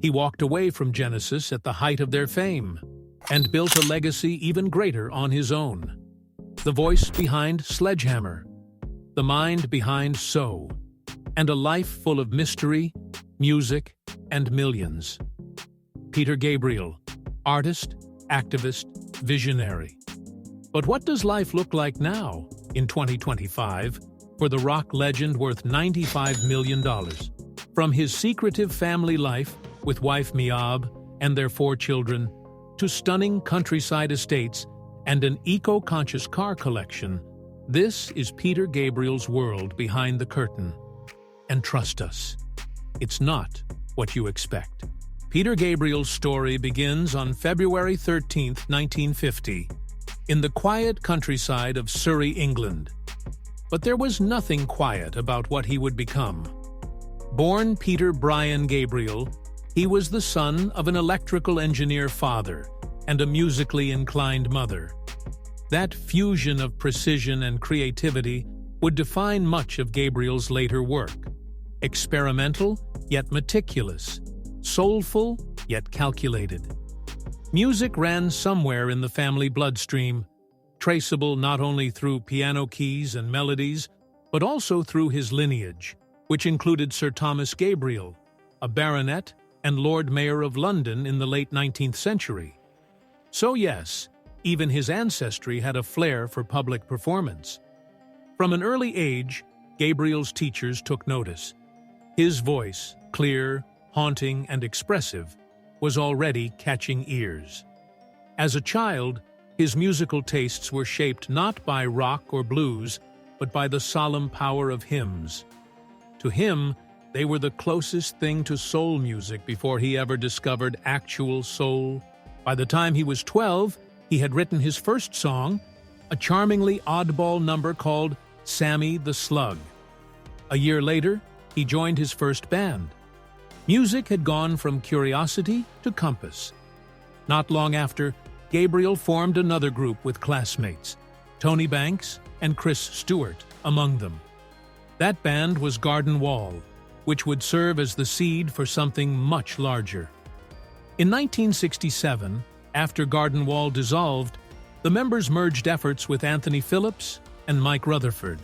He walked away from Genesis at the height of their fame and built a legacy even greater on his own. The voice behind Sledgehammer, the mind behind So, and a life full of mystery, music, and millions. Peter Gabriel, artist, activist, visionary. But what does life look like now, in 2025, for the rock legend worth $95 million? From his secretive family life with wife Miab and their 4 children, to stunning countryside estates and an eco-conscious car collection, this is Peter Gabriel's world behind the curtain. And trust us, it's not what you expect. Peter Gabriel's story begins on February 13, 1950, in the quiet countryside of Surrey, England. But there was nothing quiet about what he would become. Born Peter Brian Gabriel, he was the son of an electrical engineer father and a musically inclined mother. That fusion of precision and creativity would define much of Gabriel's later work. Experimental, yet meticulous. Soulful, yet calculated. Music ran somewhere in the family bloodstream, traceable not only through piano keys and melodies, but also through his lineage, which included Sir Thomas Gabriel, a baronet and Lord Mayor of London in the late 19th century. So yes, even his ancestry had a flair for public performance. From an early age, Gabriel's teachers took notice. His voice, clear, haunting, and expressive, was already catching ears. As a child, his musical tastes were shaped not by rock or blues, but by the solemn power of hymns. To him, they were the closest thing to soul music before he ever discovered actual soul. By the time he was 12, he had written his first song, a charmingly oddball number called Sammy the Slug. A year later, he joined his first band. Music had gone from curiosity to compass. Not long after, Gabriel formed another group with classmates, Tony Banks and Chris Stewart among them. That band was Garden Wall, which would serve as the seed for something much larger. In 1967, after Garden Wall dissolved, the members merged efforts with Anthony Phillips and Mike Rutherford.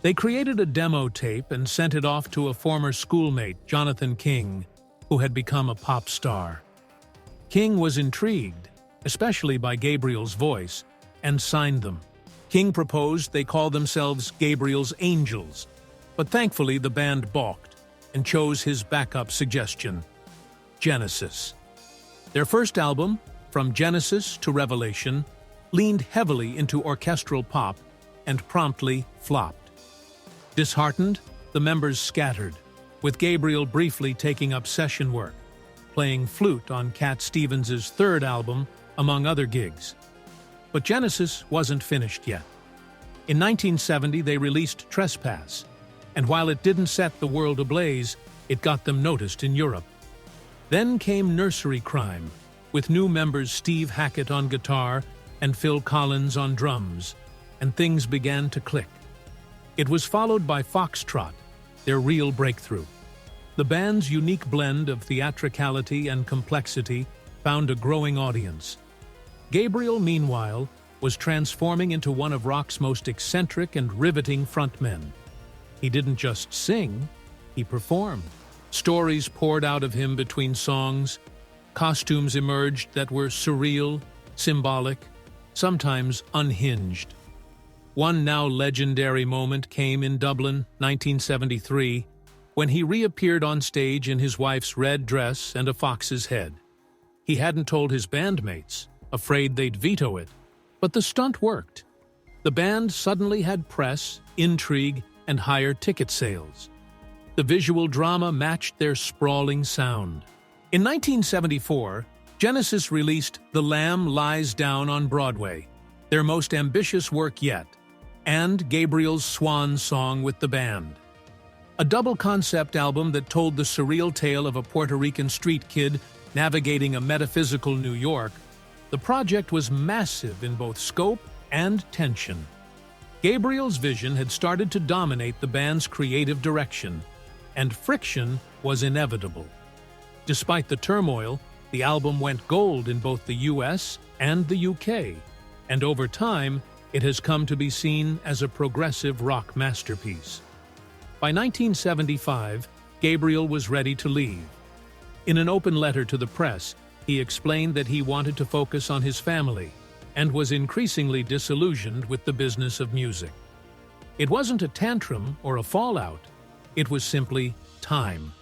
They created a demo tape and sent it off to a former schoolmate, Jonathan King, who had become a pop star. King was intrigued, especially by Gabriel's voice, and signed them. King proposed they call themselves Gabriel's Angels, but thankfully the band balked and chose his backup suggestion, Genesis. Their first album, From Genesis to Revelation, leaned heavily into orchestral pop and promptly flopped. Disheartened, the members scattered, with Gabriel briefly taking up session work, playing flute on Cat Stevens' third album, among other gigs. But Genesis wasn't finished yet. In 1970, they released Trespass, and while it didn't set the world ablaze, it got them noticed in Europe. Then came Nursery Crime, with new members Steve Hackett on guitar and Phil Collins on drums, and things began to click. It was followed by Foxtrot, their real breakthrough. The band's unique blend of theatricality and complexity found a growing audience. Gabriel, meanwhile, was transforming into one of rock's most eccentric and riveting frontmen. He didn't just sing, he performed. Stories poured out of him between songs. Costumes emerged that were surreal, symbolic, sometimes unhinged. One now legendary moment came in Dublin, 1973, when he reappeared on stage in his wife's red dress and a fox's head. He hadn't told his bandmates, afraid they'd veto it, but the stunt worked. The band suddenly had press, intrigue, and higher ticket sales. The visual drama matched their sprawling sound. In 1974, Genesis released The Lamb Lies Down on Broadway, their most ambitious work yet, and Gabriel's swan song with the band. A double-concept album that told the surreal tale of a Puerto Rican street kid navigating a metaphysical New York, the project was massive in both scope and tension. Gabriel's vision had started to dominate the band's creative direction, and friction was inevitable. Despite the turmoil, the album went gold in both the US and the UK, and over time, it has come to be seen as a progressive rock masterpiece. By 1975, Gabriel was ready to leave. In an open letter to the press, he explained that he wanted to focus on his family and was increasingly disillusioned with the business of music. It wasn't a tantrum or a fallout, it was simply time.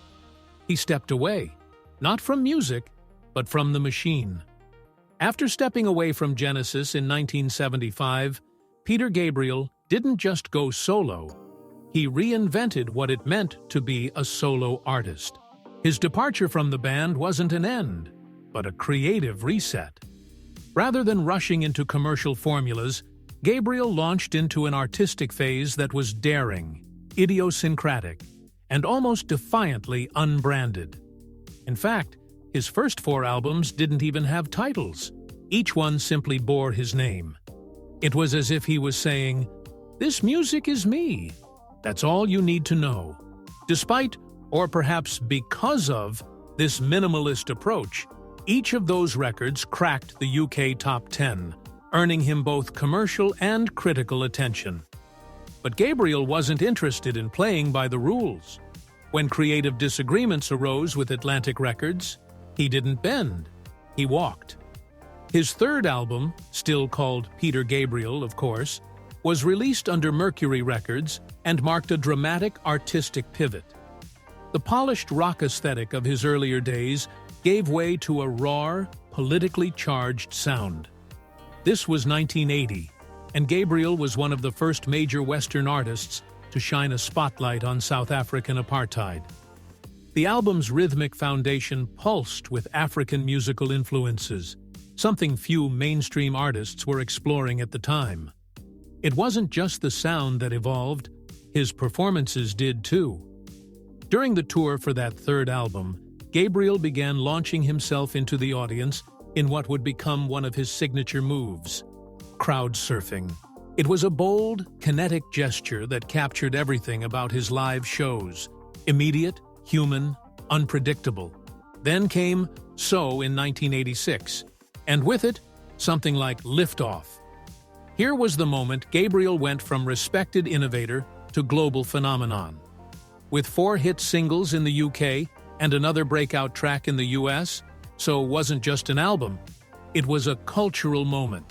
He stepped away, not from music, but from the machine. After stepping away from Genesis in 1975, Peter Gabriel didn't just go solo, he reinvented what it meant to be a solo artist. His departure from the band wasn't an end, but a creative reset. Rather than rushing into commercial formulas, Gabriel launched into an artistic phase that was daring, idiosyncratic, and almost defiantly unbranded. In fact, his first 4 albums didn't even have titles. Each one simply bore his name. It was as if he was saying, "This music is me. That's all you need to know." Despite, or perhaps because of, this minimalist approach, each of those records cracked the UK top 10, earning him both commercial and critical attention. But Gabriel wasn't interested in playing by the rules. When creative disagreements arose with Atlantic Records, he didn't bend, he walked. His third album, still called Peter Gabriel, of course, was released under Mercury Records and marked a dramatic artistic pivot. The polished rock aesthetic of his earlier days gave way to a raw, politically charged sound. This was 1980, and Gabriel was one of the first major Western artists to shine a spotlight on South African apartheid. The album's rhythmic foundation pulsed with African musical influences, something few mainstream artists were exploring at the time. It wasn't just the sound that evolved, his performances did too. During the tour for that third album, Gabriel began launching himself into the audience in what would become one of his signature moves, crowd surfing. It was a bold, kinetic gesture that captured everything about his live shows: immediate, human, unpredictable. Then came So in 1986, and with it, something like Liftoff. Here was the moment Gabriel went from respected innovator to global phenomenon. With 4 hit singles in the UK and another breakout track in the US, So wasn't just an album, it was a cultural moment.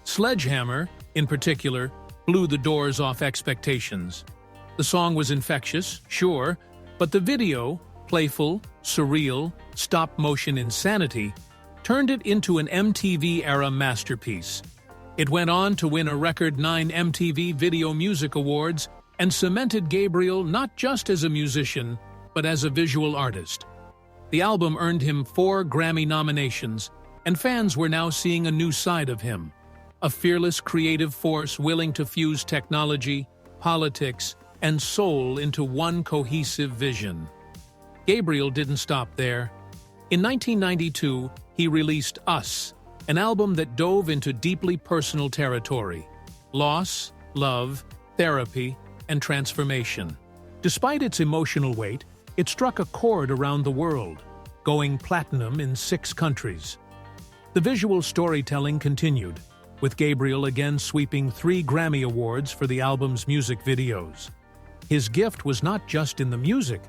Sledgehammer, in particular, blew the doors off expectations. The song was infectious, sure, but the video, playful, surreal, stop-motion insanity, turned it into an MTV-era masterpiece. It went on to win a record 9 MTV Video Music Awards and cemented Gabriel not just as a musician, but as a visual artist. The album earned him 4 Grammy nominations, and fans were now seeing a new side of him, a fearless creative force willing to fuse technology, politics, and soul into one cohesive vision. Gabriel didn't stop there. In 1992, he released Us, an album that dove into deeply personal territory: loss, love, therapy, and transformation. Despite its emotional weight, it struck a chord around the world, going platinum in 6 countries. The visual storytelling continued, with Gabriel again sweeping 3 Grammy Awards for the album's music videos. His gift was not just in the music,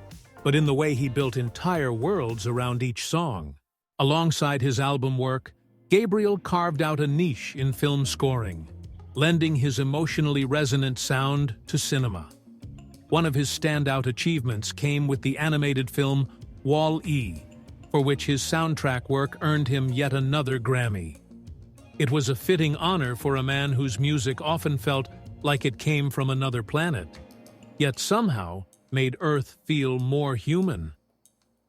but in the way he built entire worlds around each song. Alongside his album work, Gabriel carved out a niche in film scoring, lending his emotionally resonant sound to cinema. One of his standout achievements came with the animated film Wall-E, for which his soundtrack work earned him yet another Grammy. It was a fitting honor for a man whose music often felt like it came from another planet, yet somehow made Earth feel more human.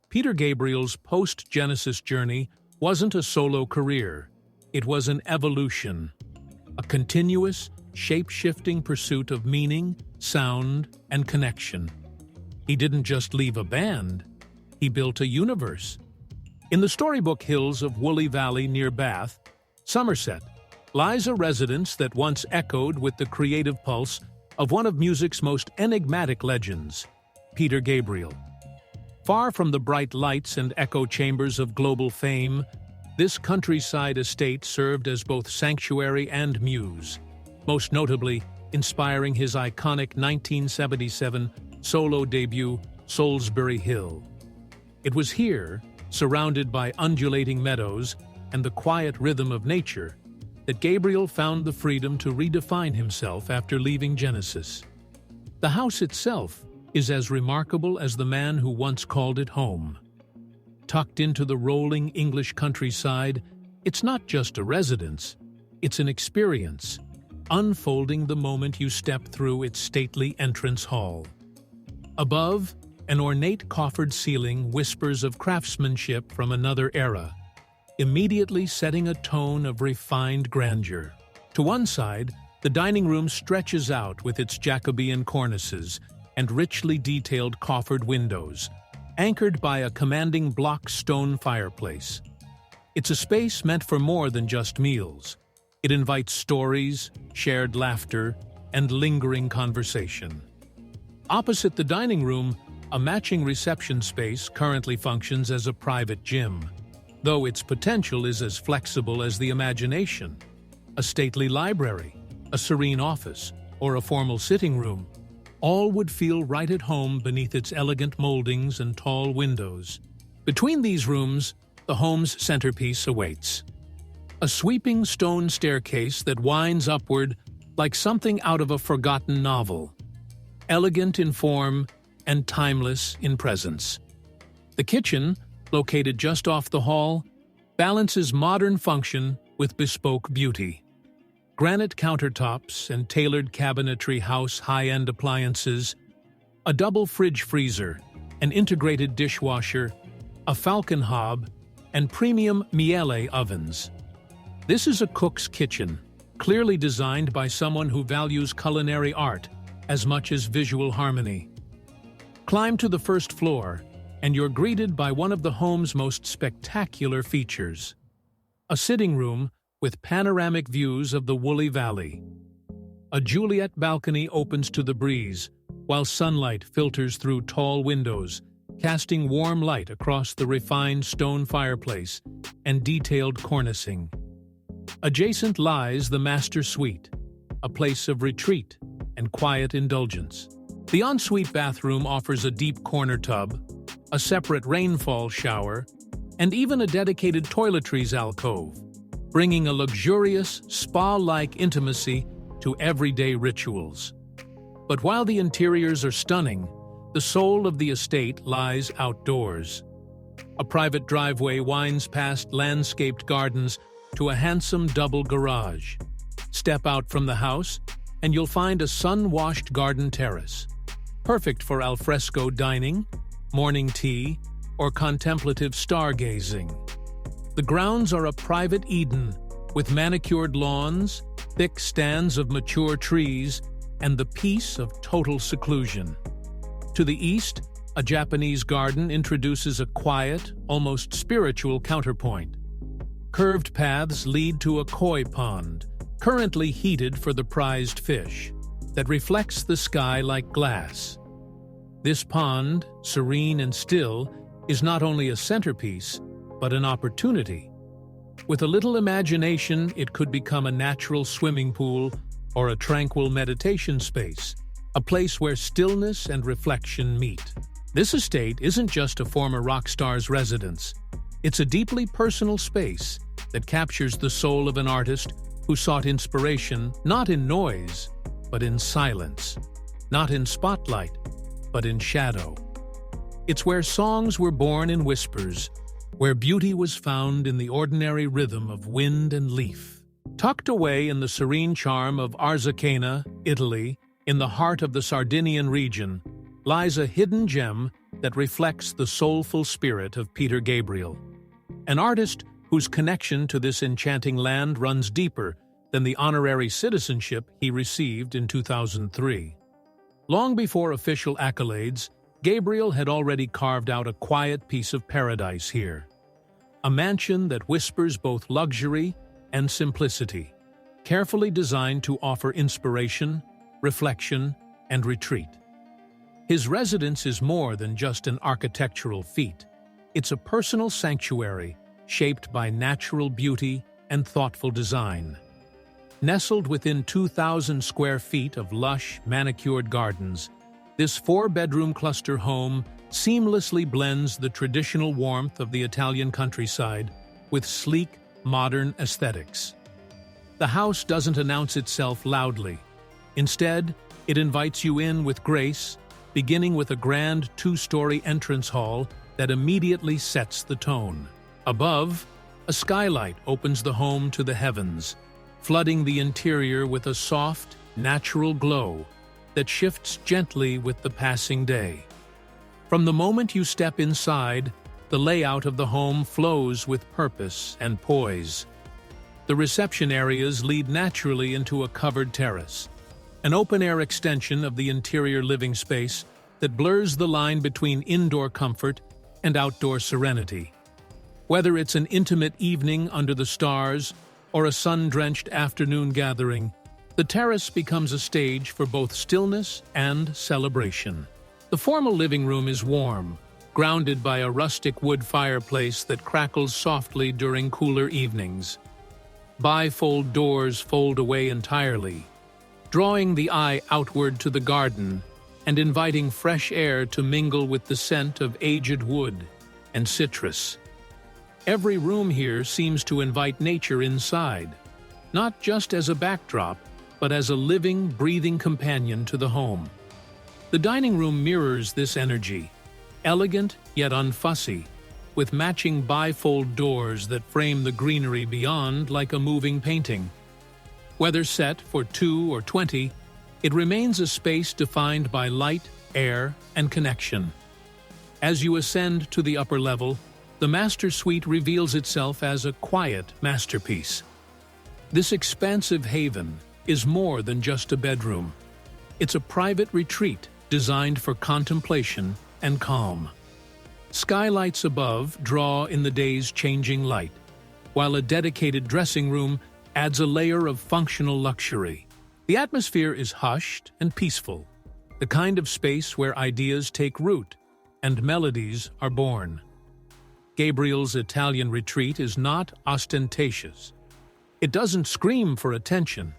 Peter Gabriel's post-Genesis journey wasn't a solo career. It was an evolution, a continuous, shape-shifting pursuit of meaning, sound, and connection. He didn't just leave a band, he built a universe. In the storybook hills of Woolly Valley near Bath, Somerset, lies a residence that once echoed with the creative pulse of one of music's most enigmatic legends, Peter Gabriel. Far from the bright lights and echo chambers of global fame, this countryside estate served as both sanctuary and muse, most notably inspiring his iconic 1977 solo debut, Salisbury Hill. It was here, surrounded by undulating meadows and the quiet rhythm of nature, that Gabriel found the freedom to redefine himself after leaving Genesis. The house itself is as remarkable as the man who once called it home. Tucked into the rolling English countryside, it's not just a residence, it's an experience, unfolding the moment you step through its stately entrance hall. Above, an ornate coffered ceiling whispers of craftsmanship from another era, immediately setting a tone of refined grandeur. To one side, the dining room stretches out with its Jacobean cornices and richly detailed coffered windows, anchored by a commanding block stone fireplace. It's a space meant for more than just meals. It invites stories, shared laughter, and lingering conversation. Opposite the dining room, a matching reception space currently functions as a private gym, though its potential is as flexible as the imagination. A stately library, a serene office, or a formal sitting room, all would feel right at home beneath its elegant moldings and tall windows. Between these rooms, the home's centerpiece awaits. A sweeping stone staircase that winds upward like something out of a forgotten novel, elegant in form and timeless in presence. The kitchen, located just off the hall, balances modern function with bespoke beauty. Granite countertops and tailored cabinetry house high-end appliances, a double fridge freezer, an integrated dishwasher, a falcon hob, and premium Miele ovens. This is a cook's kitchen, clearly designed by someone who values culinary art as much as visual harmony. Climb to the first floor, and you're greeted by one of the home's most spectacular features: a sitting room with panoramic views of the Woolly Valley. A Juliet balcony opens to the breeze, while sunlight filters through tall windows, casting warm light across the refined stone fireplace and detailed cornicing. Adjacent lies the master suite, a place of retreat and quiet indulgence. The ensuite bathroom offers a deep corner tub, a separate rainfall shower, and even a dedicated toiletries alcove, bringing a luxurious, spa-like intimacy to everyday rituals. But while the interiors are stunning, the soul of the estate lies outdoors. A private driveway winds past landscaped gardens to a handsome double garage. Step out from the house, and you'll find a sun-washed garden terrace, perfect for alfresco dining, morning tea, or contemplative stargazing. The grounds are a private Eden, with manicured lawns, thick stands of mature trees, and the peace of total seclusion. To the east, a Japanese garden introduces a quiet, almost spiritual counterpoint. Curved paths lead to a koi pond, currently heated for the prized fish, that reflects the sky like glass. This pond, serene and still, is not only a centerpiece, but an opportunity. With a little imagination, it could become a natural swimming pool or a tranquil meditation space, a place where stillness and reflection meet. This estate isn't just a former rock star's residence. It's a deeply personal space that captures the soul of an artist who sought inspiration not in noise, but in silence, not in spotlight, but in shadow. It's where songs were born in whispers, where beauty was found in the ordinary rhythm of wind and leaf. Tucked away in the serene charm of Arzachena, Italy, in the heart of the Sardinian region, lies a hidden gem that reflects the soulful spirit of Peter Gabriel, an artist whose connection to this enchanting land runs deeper than the honorary citizenship he received in 2003. Long before official accolades, Gabriel had already carved out a quiet piece of paradise here, a mansion that whispers both luxury and simplicity, carefully designed to offer inspiration, reflection, and retreat. His residence is more than just an architectural feat. It's a personal sanctuary shaped by natural beauty and thoughtful design. Nestled within 2,000 square feet of lush, manicured gardens, this four-bedroom cluster home seamlessly blends the traditional warmth of the Italian countryside with sleek, modern aesthetics. The house doesn't announce itself loudly. Instead, it invites you in with grace, beginning with a grand two-story entrance hall that immediately sets the tone. Above, a skylight opens the home to the heavens, flooding the interior with a soft, natural glow that shifts gently with the passing day. From the moment you step inside, the layout of the home flows with purpose and poise. The reception areas lead naturally into a covered terrace, an open-air extension of the interior living space that blurs the line between indoor comfort and outdoor serenity. Whether it's an intimate evening under the stars or a sun-drenched afternoon gathering, the terrace becomes a stage for both stillness and celebration. The formal living room is warm, grounded by a rustic wood fireplace that crackles softly during cooler evenings. Bifold doors fold away entirely, drawing the eye outward to the garden and inviting fresh air to mingle with the scent of aged wood and citrus. Every room here seems to invite nature inside, not just as a backdrop, but as a living, breathing companion to the home. The dining room mirrors this energy, elegant yet unfussy, with matching bifold doors that frame the greenery beyond like a moving painting. Whether set for 2 or 20, it remains a space defined by light, air, and connection. As you ascend to the upper level, the master suite reveals itself as a quiet masterpiece. This expansive haven is more than just a bedroom. It's a private retreat designed for contemplation and calm. Skylights above draw in the day's changing light, while a dedicated dressing room adds a layer of functional luxury. The atmosphere is hushed and peaceful, the kind of space where ideas take root and melodies are born. Gabriel's Italian retreat is not ostentatious. It doesn't scream for attention.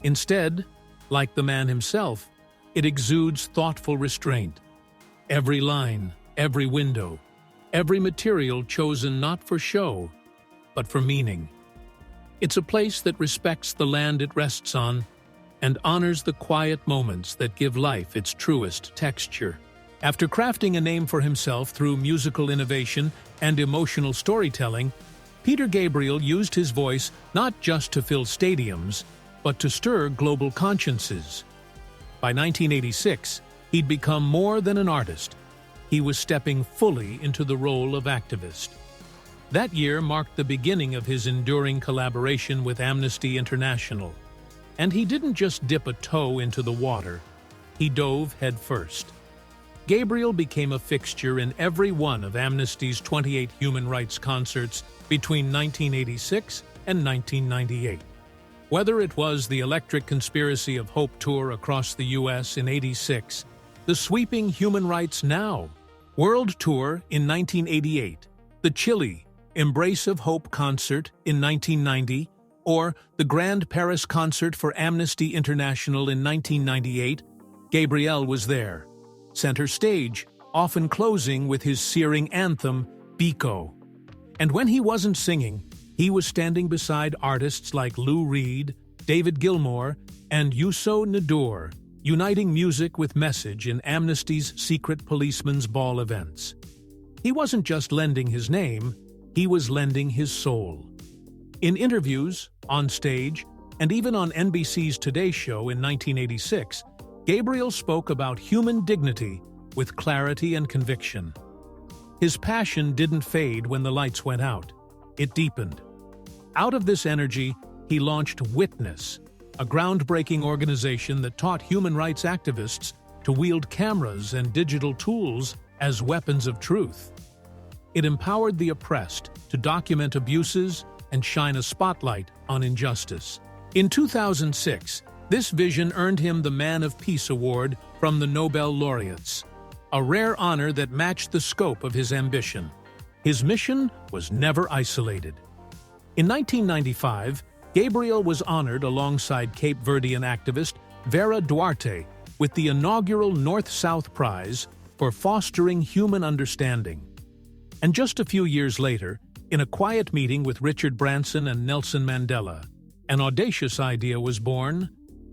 Instead, like the man himself, it exudes thoughtful restraint. Every line, every window, every material chosen not for show, but for meaning. It's a place that respects the land it rests on and honors the quiet moments that give life its truest texture. After crafting a name for himself through musical innovation and emotional storytelling, Peter Gabriel used his voice not just to fill stadiums, but to stir global consciences. By 1986, he'd become more than an artist. He was stepping fully into the role of activist. That year marked the beginning of his enduring collaboration with Amnesty International. And he didn't just dip a toe into the water, he dove headfirst. Gabriel became a fixture in every one of Amnesty's 28 human rights concerts between 1986 and 1998. Whether it was the Electric Conspiracy of Hope tour across the U.S. in '86, the sweeping Human Rights Now World Tour in 1988, the Chile Embrace of Hope concert in 1990, or the Grand Paris concert for Amnesty International in 1998, Gabriel was there, center stage, often closing with his searing anthem, Biko. And when he wasn't singing, he was standing beside artists like Lou Reed, David Gilmour, and Youssou N'Dour, uniting music with message in Amnesty's Secret Policeman's Ball events. He wasn't just lending his name, he was lending his soul. In interviews, on stage, and even on NBC's Today Show in 1986, Gabriel spoke about human dignity with clarity and conviction. His passion didn't fade when the lights went out. It deepened. Out of this energy, he launched Witness, a groundbreaking organization that taught human rights activists to wield cameras and digital tools as weapons of truth. It empowered the oppressed to document abuses and shine a spotlight on injustice. In 2006, This vision earned him the Man of Peace Award from the Nobel laureates, a rare honor that matched the scope of his ambition. His mission was never isolated. In 1995, Gabriel was honored alongside Cape Verdean activist Vera Duarte with the inaugural North-South Prize for fostering human understanding. And just a few years later, in a quiet meeting with Richard Branson and Nelson Mandela, an audacious idea was born: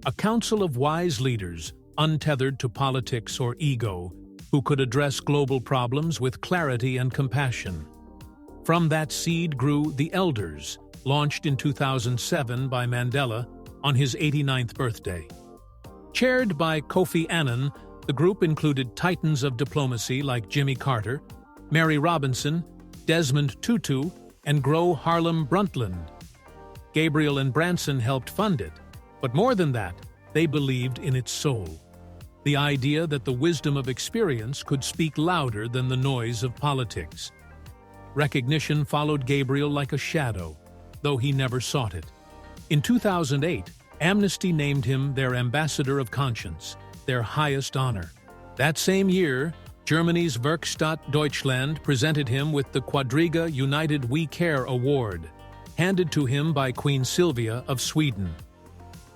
a council of wise leaders, untethered to politics or ego, who could address global problems with clarity and compassion. From that seed grew the Elders, launched in 2007 by Mandela on his 89th birthday. Chaired by Kofi Annan, the group included titans of diplomacy like Jimmy Carter, Mary Robinson, Desmond Tutu, and Gro Harlem Brundtland. Gabriel and Branson helped fund it, but more than that, they believed in its soul. The idea that the wisdom of experience could speak louder than the noise of politics. Recognition followed Gabriel like a shadow, though he never sought it. In 2008, Amnesty named him their Ambassador of Conscience, their highest honor. That same year, Germany's Werkstatt Deutschland presented him with the Quadriga United We Care Award, handed to him by Queen Sylvia of Sweden.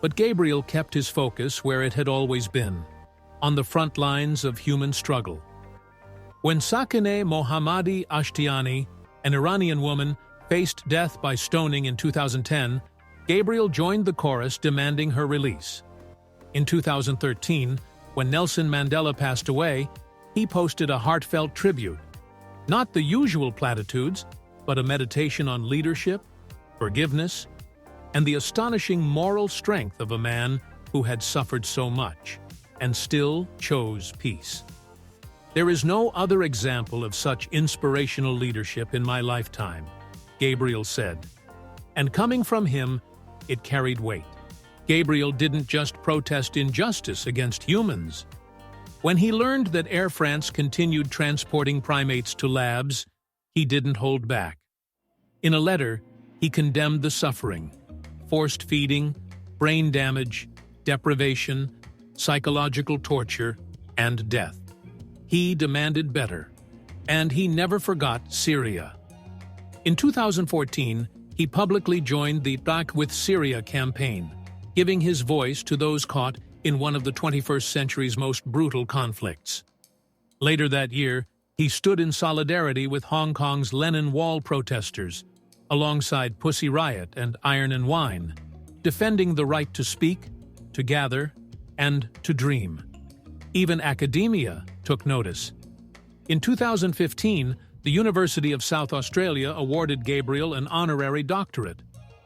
But Gabriel kept his focus where it had always been, on the front lines of human struggle. When Sakineh Mohammadi Ashtiani, an Iranian woman, faced death by stoning in 2010, Gabriel joined the chorus demanding her release. In 2013, when Nelson Mandela passed away, he posted a heartfelt tribute. Not the usual platitudes, but a meditation on leadership, forgiveness, and the astonishing moral strength of a man who had suffered so much and still chose peace. There is no other example of such inspirational leadership in my lifetime, Gabriel said. And coming from him, it carried weight. Gabriel didn't just protest injustice against humans. When he learned that Air France continued transporting primates to labs, he didn't hold back. In a letter, he condemned the suffering, forced feeding, brain damage, deprivation, psychological torture, and death. He demanded better, and he never forgot Syria. In 2014, he publicly joined the Back with Syria campaign, giving his voice to those caught in one of the 21st century's most brutal conflicts. Later that year, he stood in solidarity with Hong Kong's Lennon Wall protesters, alongside Pussy Riot and Iron and Wine, defending the right to speak, to gather, and to dream. Even academia took notice. In 2015, the University of South Australia awarded Gabriel an honorary doctorate,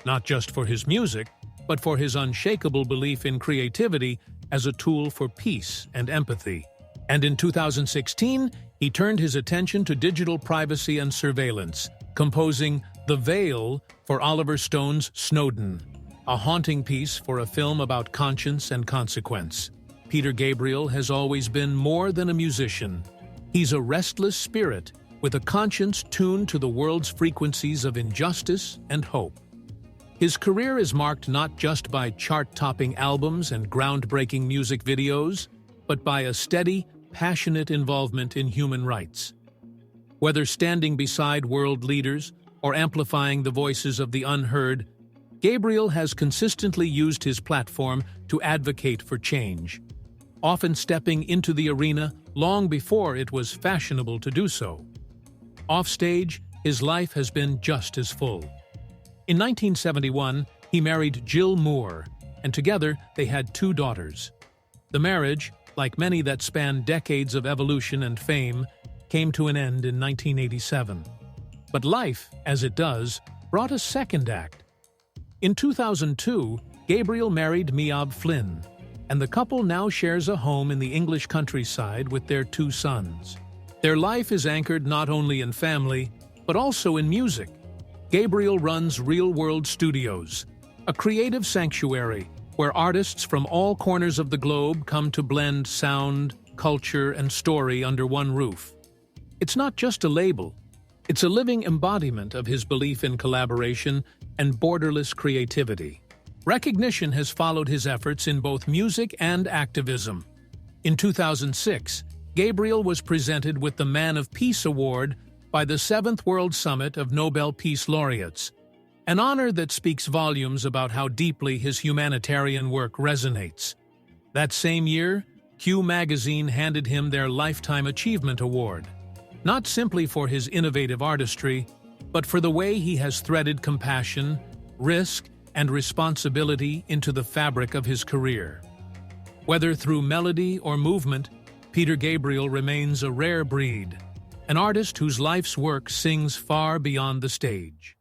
not just for his music, but for his unshakable belief in creativity as a tool for peace and empathy. And in 2016, he turned his attention to digital privacy and surveillance, composing The Veil for Oliver Stone's Snowden, a haunting piece for a film about conscience and consequence. Peter Gabriel has always been more than a musician. He's a restless spirit with a conscience tuned to the world's frequencies of injustice and hope. His career is marked not just by chart-topping albums and groundbreaking music videos, but by a steady, passionate involvement in human rights. Whether standing beside world leaders or amplifying the voices of the unheard, Gabriel has consistently used his platform to advocate for change, often stepping into the arena long before it was fashionable to do so. Offstage, his life has been just as full. In 1971, he married Jill Moore, and together they had 2 daughters. The marriage, like many that span decades of evolution and fame, came to an end in 1987. But life, as it does, brought a second act. In 2002, Gabriel married Miab Flynn, and the couple now shares a home in the English countryside with their 2 sons. Their life is anchored not only in family, but also in music. Gabriel runs Real World Studios, a creative sanctuary where artists from all corners of the globe come to blend sound, culture, and story under one roof. It's not just a label. It's a living embodiment of his belief in collaboration and borderless creativity. Recognition has followed his efforts in both music and activism. In 2006, Gabriel was presented with the Man of Peace Award by the 7th World Summit of Nobel Peace Laureates, an honor that speaks volumes about how deeply his humanitarian work resonates. That same year, Q magazine handed him their Lifetime Achievement Award, not simply for his innovative artistry, but for the way he has threaded compassion, risk, and responsibility into the fabric of his career. Whether through melody or movement, Peter Gabriel remains a rare breed, an artist whose life's work sings far beyond the stage.